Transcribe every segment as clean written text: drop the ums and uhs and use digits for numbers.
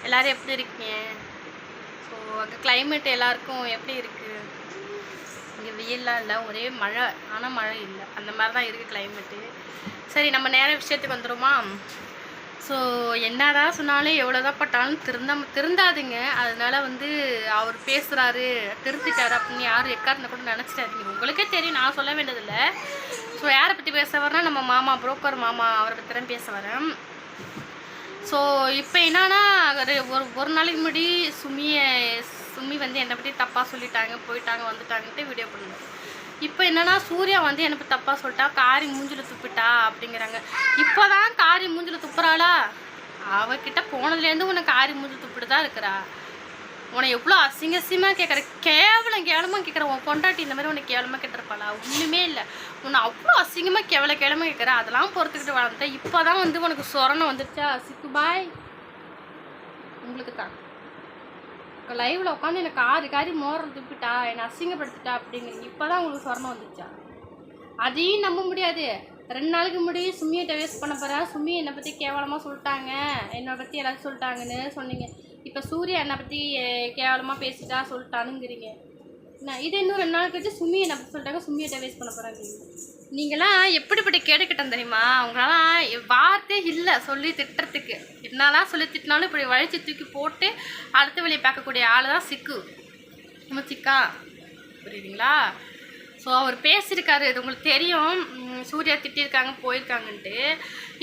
எல்லோரும் எப்படி இருக்கீங்க? ஸோ அங்கே கிளைமேட் எல்லாருக்கும் எப்படி இருக்குது? இங்கே வெயில்லாம் இல்லை, ஒரே மழை. ஆனால் மழை இல்லை, அந்த மாதிரி தான் இருக்குது கிளைமேட்டு. சரி, நம்ம நேர விஷயத்துக்கு வந்துடுமா? ஸோ என்னதான் சொன்னாலும் எவ்வளோதான் பட்டாலும் திருந்தாதுங்க. அதனால அவர் பேசுகிறாரு, திருத்திட்டாரு அப்படின்னு யாரும் எக்காருன்னு கூட நினச்சிட்டாதீங்க. உங்களுக்கே தெரியும், நான் சொல்ல வேண்டியதில்லை. ஸோ யாரை பற்றி பேச வரேன்னா, நம்ம மாமா, புரோக்கர் மாமா, அவரை பற்றி தான் பேச வரேன். ஸோ இப்போ என்னன்னா, ஒரு நாளைக்கு முன்னாடி சுமி என்னை பற்றி தப்பாக சொல்லிட்டாங்க, போயிட்டாங்க, வந்துட்டாங்கன்ட்டு வீடியோ பண்ணுவேன். இப்போ என்னன்னா, சூர்யா என்னை பற்றி தப்பாக சொல்லிட்டா, காரி மூஞ்சில் துப்பிட்டா அப்படிங்கிறாங்க. இப்போ தான் காரி மூஞ்சில் துப்புறாளா? அவகிட்ட போனதுலேருந்து உன்னை காரி மூஞ்சில் துப்பிட்டு தான் இருக்கிறா. உன்னை எவ்வளோ அசிங்கசியமாக கேட்குற, கேவலமாக கேட்குற. உன் பொண்டாட்டி இந்த மாதிரி உனக்கு கேவலமாக கேட்டிருப்பாளா? ஒன்றுமே இல்லை. உன்னை அவ்வளோ அசிங்கமாக கேவலமாக கேட்குற. அதெல்லாம் பொறுத்துக்கிட்டு வளர்ந்துட்டேன். இப்போ தான் உனக்கு சொரணம் வந்துருச்சா? சிக்கு பாய், உங்களுக்கு தான் லைவில் உட்காந்து எனக்கு காரி மோரம் துப்பிட்டா, என்னை அசிங்கப்படுத்திட்டா அப்படிங்கிறீங்க. இப்போ தான் உங்களுக்கு சொரணம் வந்துச்சா? அதையும் நம்ப முடியாது. 2 நாளுக்கு முன்னாடி சுமியை டெவேஸ் பண்ண போகிறேன், சுமி என்னை பற்றி கேவலமாக சொல்லிட்டாங்க, என்னை பற்றி எல்லாரும் சொல்லிட்டாங்கன்னு சொன்னீங்க. இப்போ சூர்யா என்னை பற்றி கேவலமாக பேசிட்டா சொல்லிட்டானுங்கிறீங்க. இது இன்னும் 2 நாள் கழிச்சு சுமி என்னை பற்றி சொல்லிட்டாங்க, சுமியை டெவேஸ் பண்ண போகிறாங்க. நீங்களாம் எப்படிப்பட்ட கேட்டுக்கிட்டேன் தெரியுமா? அவங்களாம் வார்த்தையே இல்லை சொல்லி திட்டுறதுக்கு. என்னலாம் சொல்லி திட்டினாலும் இப்படி வழித்து தூக்கி போட்டு அடுத்த வழியை பார்க்கக்கூடிய ஆள் தான் சிக்கு. நம்ம சிக்கா, புரியுதுங்களா? ஸோ அவர் பேசியிருக்காரு, இது உங்களுக்கு தெரியும். சூர்யா திட்டிருக்காங்க, போயிருக்காங்கன்ட்டு.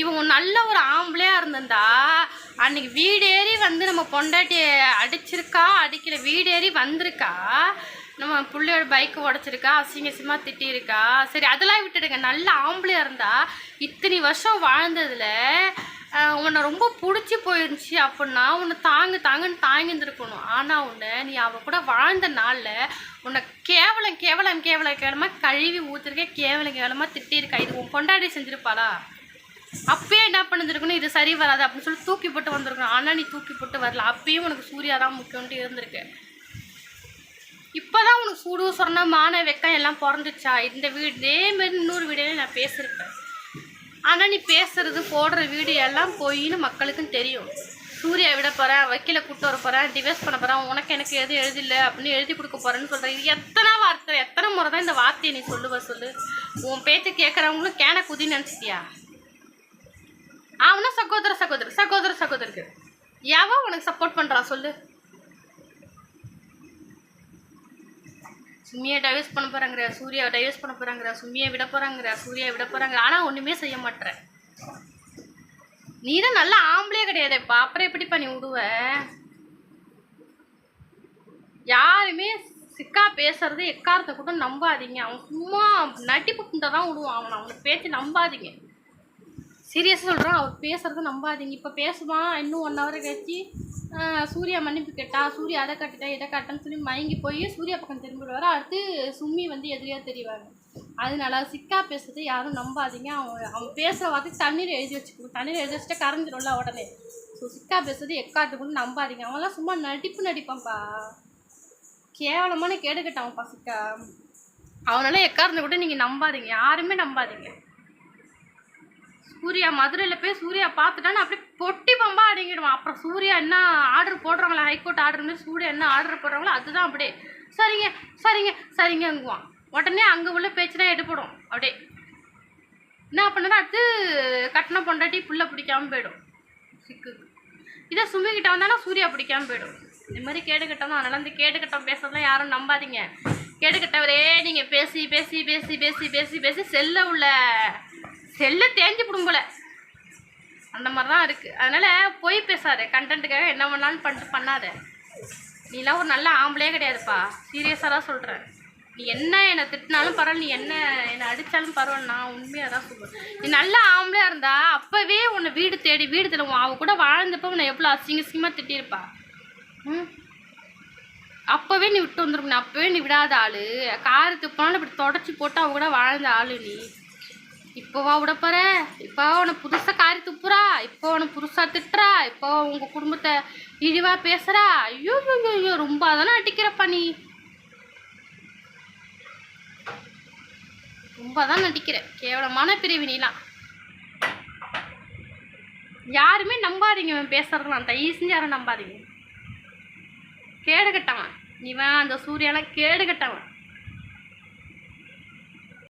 இவங்க நல்ல ஒரு ஆம்பளையாக இருந்திருந்தா அன்றைக்கி வீடேறி நம்ம பொண்டாட்டியை அடிச்சிருக்கா, அடிக்கல, வீடேறி வந்திருக்கா, நம்ம பிள்ளையோட பைக்கு உடச்சிருக்கா, அசிங்கசியமாக திட்டியிருக்கா. சரி, அதெல்லாம் விட்டுடுங்க. நல்ல ஆம்பளையாக இருந்தால் இத்தனை வருஷம் வாழ்ந்ததில் உன்னை ரொம்ப பிடிச்சி போயிருந்துச்சு அப்படின்னா உன்னை தாங்கன்னு தாங்கியிருந்துருக்கணும். ஆனால் நீ அவள் கூட வாழ்ந்த நாளில் உன்னை கேவலமாக கழுவி ஊற்றிருக்க, கேவலமாக திட்டியிருக்கா. இது உன் கொண்டாடி செஞ்சுருப்பாளா? அப்பயே என்ன பண்ணிருக்கணும், இது சரி வராது அப்படின்னு சொல்லி தூக்கி போட்டு வந்திருக்கணும். ஆனால் நீ தூக்கி போட்டு வரல. அப்பயும் உனக்கு சூர்யா தான் முக்கியம்ட்டு இருந்திருக்கு. இப்போ தான் உனக்கு சூடு சொன்னா மான வெக்கம் எல்லாம் பிறந்துச்சா? இந்த இதேமாரி இன்னொரு வீடியோவில் நான் பேசியிருப்பேன். ஆனால் நீ பேசுகிறது, போடுற வீடியோ எல்லாம் போயின்னு மக்களுக்கும் தெரியும். சூர்யா விட போகிறேன், வக்கீலை கூப்பிட்டு வர போகிறேன், டிவைஸ் பண்ண போகிறேன், உனக்கு எனக்கு எதுவும் எழுதில்லை அப்படின்னு எழுதி கொடுக்க போகிறேன்னு சொல்கிறேன். இது எத்தனை முறை தான் இந்த வார்த்தையை நீ சொல்லு. உன் பேச்சு கேட்குறவங்களும் கேன குதின்னு நினச்சிட்டியா? அவனா சகோதரருக்கு எவன் உனக்கு சப்போர்ட் பண்ணுறா சொல்லு? சுமியை டைவர்ஸ் பண்ண போகிறாங்கிற, சூர்யாவை டைவர்ஸ் பண்ண போகிறாங்கிற, சுமியை விட போகிறாங்க. ஆனால் ஒன்றுமே செய்ய மாட்டேற. நீ தான் நல்ல ஆம்பளையே கிடையாதுப்பா. அப்புறம் எப்படிப்பா நீ விடுவ? யாருமே சிக்கா பேசுறது எக்காரத்தை கூட நம்பாதீங்க. அவன் சும்மா நட்டிப்பு புண்டை தான் விடுவான். அவனுக்கு பேச்சு நம்பாதீங்க. சீரியஸாக சொல்கிறான், அவர் பேசுகிறத நம்பாதீங்க. இப்போ பேசுவான், இன்னும் 1 hour கழிச்சு சூர்யா மன்னிப்பு கேட்டா, சூர்யா அதை காட்டிட்டா இதை காட்டான்னு சொல்லி மயங்கி போய் சூர்யா பக்கம் திரும்பிடுவார். அடுத்து சும்மி எதிரியாக தெரிவாங்க. அதனால சிக்கா பேசுறது யாரும் நம்பாதீங்க. அவன் பேசுகிற வார்த்தை தண்ணீர் எழுதி வச்சுக்கணும். தண்ணீர் எழுதி வச்சுட்டா கரைஞ்சிடும்ல உடனே. ஸோ சிக்கா பேசுறது எக்காட்டு கூட நம்பாதீங்க. அவன்லாம் சும்மா நடிப்பான்ப்பா. கேவலமான கேடுகட்டான்ப்பா சிக்கா. அவனால எக்காரத்தை கூட நீங்கள் நம்பாதீங்க, யாருமே நம்பாதீங்க. சூர்யா மதுரையில் போய் சூர்யா பார்த்துட்டான்னு அப்படியே பொட்டி பம்பா அடங்கிடுவான். அப்புறம் சூர்யா என்ன ஆர்டர் போடுறாங்களா, ஹைகோர்ட் ஆர்டர் மாதிரி சூர்யா என்ன ஆர்டர் போடுறாங்களோ அதுதான் அப்படியே சரிங்கங்குவான். உடனே அங்கே உள்ள பேச்சு தான் எடுப்படும். அப்படியே என்ன பண்ணா அடுத்து கட்டின பொண்டாட்டி புள்ள பிடிக்காமல் போயிடும் சிக்கு. இதை சுமிக்கிட்ட வந்தாலும் சூர்யா பிடிக்காமல் போயிடும். இந்த மாதிரி கேடுகட்டம் தான். அதனால இந்த கேடுகட்டம் பேசுறதுலாம் யாரும் நம்பாதீங்க. கேடுகட்டவரே நீங்கள் பேசி செல்லை தேஞ்சு விடும் போல, அந்த மாதிரி தான் இருக்குது. அதனால் போய் பேசாத, கண்டென்ட்டுக்காக என்ன வேணாலும் பண்ணாத. நீலாம் ஒரு நல்ல ஆம்பளையே கிடையாதுப்பா. சீரியஸாக தான் சொல்கிறேன். நீ என்ன என்னை திட்டினாலும் பரவாயில்ல, நீ என்னை அடித்தாலும் பரவாயில்ல, நான் உண்மையாக தான் சொல்கிறேன். நீ நல்ல ஆம்பளையாக இருந்தா அப்போவே உன்னை வீடு தேடி அவன் கூட வாழ்ந்தப்போ உன்னை எவ்வளோ அசிங்கமாக திட்டியிருப்பா. அப்போவே நீ விட்டு வந்துருக்கணும். அப்போவே நீ விடாத ஆள். காரத்துக்கு போனாலும் இப்படி தொடச்சி போட்டு அவன் கூட வாழ்ந்த ஆள் நீ. இப்போவா விட போற? இப்போ உன புதுசாக காரி துப்புறா, இப்போ உன புதுசாக திட்டுறா, இப்போ உங்கள் குடும்பத்தை இழிவாக பேசுகிறா. ஐயோ ரொம்ப அதெல்லாம் அடிக்கிறப்பா. நீ ரொம்ப தான் நடிக்கிற. கேவலமான பிரிவு நீலாம். யாருமே நம்பாதீங்க, இவன் பேசுறதுலாம் தயவு செஞ்சு யாரும் நம்பாதீங்க. கேடு கட்டவன் இவன், அந்த சூர்யாலாம் கேடு கட்டவன்.